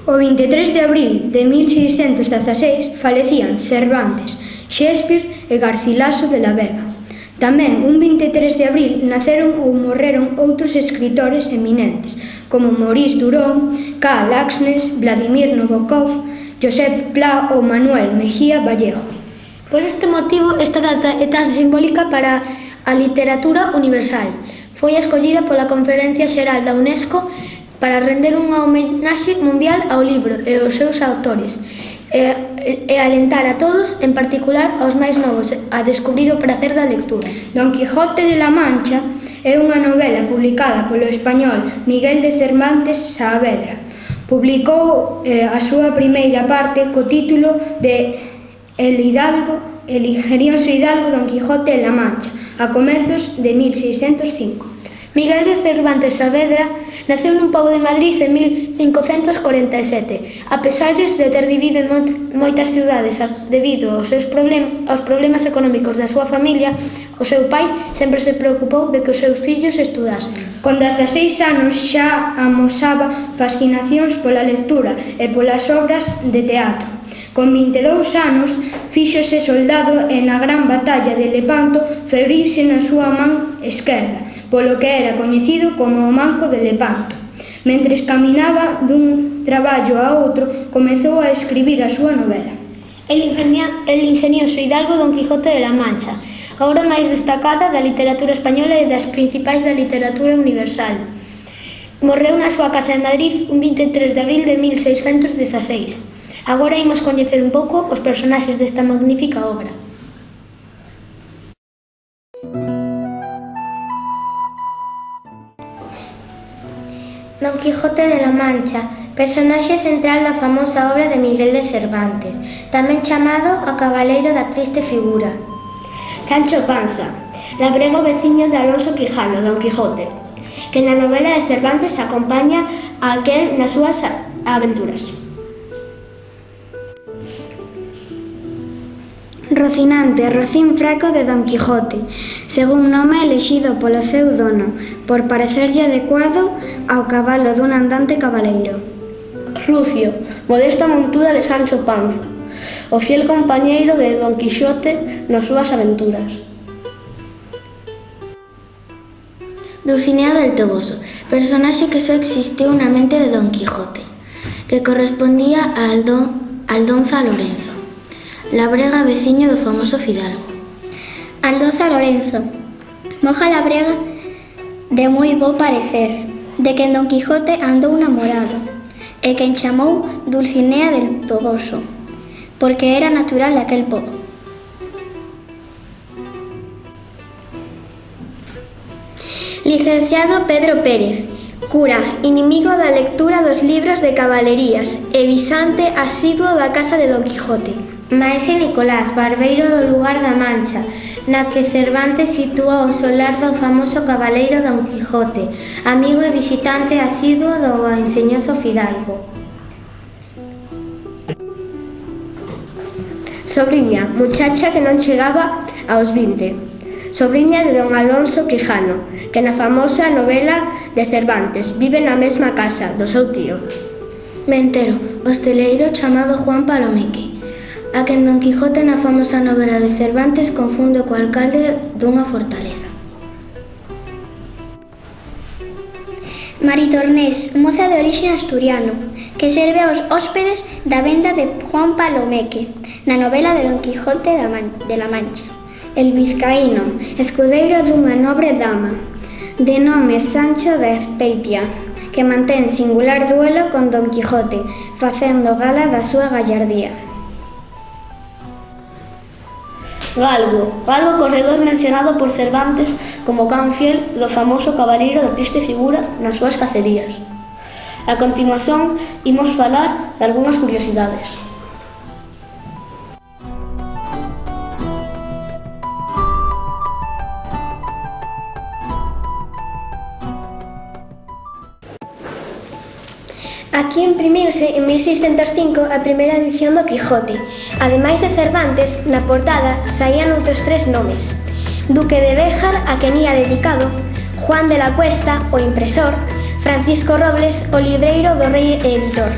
O 23 de abril de 1616 falecían Cervantes, Shakespeare e Garcilaso de la Vega. Tamén un 23 de abril naceron ou morreron outros escritores eminentes, como Maurice Durón, K. Laxness, Vladimir Nabokov, Josep Pla ou Manuel Mejía Vallejo. Por este motivo, esta data é tan simbólica para a literatura universal. Foi escollida pola Conferencia Xeral da UNESCO para render unha homenaxe mundial ao libro e aos seus autores e alentar a todos, en particular aos máis novos, a descubrir o prazer da lectura. Don Quijote de la Mancha é unha novela publicada polo español Miguel de Cervantes Saavedra. Publicou a súa primeira parte co título de El ingenioso hidalgo Don Quijote de la Mancha, a comezos de 1605. Miguel de Cervantes Saavedra naceu nun pobo de Madrid en 1547. A pesar de ter vivido en moitas cidades debido aos problemas económicos da súa familia, o seu pai sempre se preocupou de que os seus fillos estudasen. Con 16 anos xa amosaba fascinacións pola lectura e polas obras de teatro. Con 22 anos fíxose soldado e na gran batalla de Lepanto feriuse na súa man esquerda, polo que era coñecido como o Manco de Lepanto. Mentres caminaba dun traballo a outro, comezou a escribir a súa novela. El ingenioso hidalgo Don Quijote de la Mancha, a obra máis destacada da literatura española e das principais da literatura universal. Morreu na súa casa de Madrid un 23 de abril de 1616. Agora imos coñecer un pouco os personaxes desta magnífica obra. Don Quijote de la Mancha, personaxe central da famosa obra de Miguel de Cervantes, tamén chamado O cabaleiro da triste figura. Sancho Panza, labrego veciño de Alonso Quijano, Don Quijote, que na novela de Cervantes acompaña a aquel nas súas aventuras. Rocinante, rocín fraco de Don Quijote, según nome elixido polo seu dono, por parecerlle adecuado ao cabalo dun andante cabaleiro. Rucio, modesta montura de Sancho Panza, o fiel compañeiro de Don Quixote nas súas aventuras. Dulcinea del Toboso, personaxe que só existiu na mente de Don Quijote, que correspondía a Aldonza Lorenzo, labrega veciño do famoso fidalgo. Aldonza Lorenzo, moja labrega de moi bo parecer, de quen Don Quijote andou namorado, e quen chamou Dulcinea del Toboso, porque era natural daquel pobo. Licenciado Pedro Pérez, cura, inimigo da lectura dos libros de cabalerías e visante asiduo da casa de Don Quijote. Maese Nicolás, barbeiro do lugar da Mancha, na que Cervantes sitúa o solar do famoso cabaleiro Don Quijote, amigo e visitante asiduo do enxeñoso fidalgo. Sobriña, muchacha que non chegaba aos 20. Sobriña de Don Alonso Quijano, que na famosa novela de Cervantes vive na mesma casa do seu tío. Mentero, hosteleiro chamado Juan Palomeque, a quen Don Quijote na famosa novela de Cervantes confunde co alcalde dunha fortaleza. Maritornés, moza de orixe asturiano, que serve aos hóspedes da venda de Juan Palomeque, na novela de Don Quijote de la Mancha. El vizcaíno, escudeiro dunha nobre dama, de nome Sancho de Azpeitia, que mantén singular duelo con Don Quijote, facendo gala da súa gallardía. Galgo, corredor mencionado por Cervantes como can fiel do famoso cabaleiro da triste figura nas súas cacerías. A continuación, imos falar de algunhas curiosidades. Aquí imprimiuse en 1605 a primeira edición do Quijote. Ademais de Cervantes, na portada saían outros 3 nomes: Duque de Béjar, a quen ía dedicado, Juan de la Cuesta, o impresor, Francisco Robles, o libreiro do rei e editor.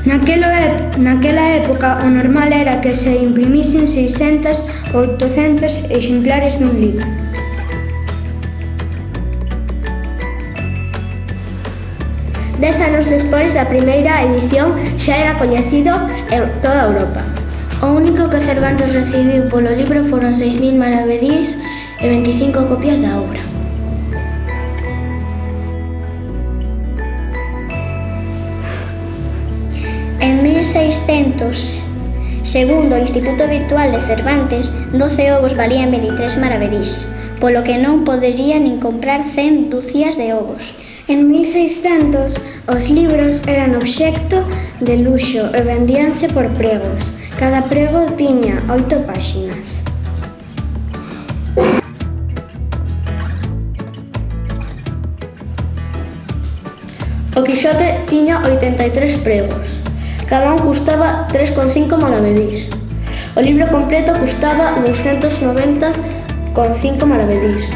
Naquela época o normal era que se imprimisen 600 ou 800 exemplares dun libro. Dez anos despois da primeira edición xa era coñecido en toda Europa. O único que Cervantes recibiu polo libro foron 6.000 maravedís e 25 copias da obra. En 1600, segundo o Instituto Virtual de Cervantes, 12 ovos valían 23 maravedís, polo que non podería nin comprar 100 dúcias de ovos. En 1600, os libros eran obxecto de luxo e vendíanse por pregos. Cada prego tiña 8 páxinas. O Quixote tiña 83 pregos. Cada un custaba 3,5 maravedís. O libro completo custaba 290,5 maravedís.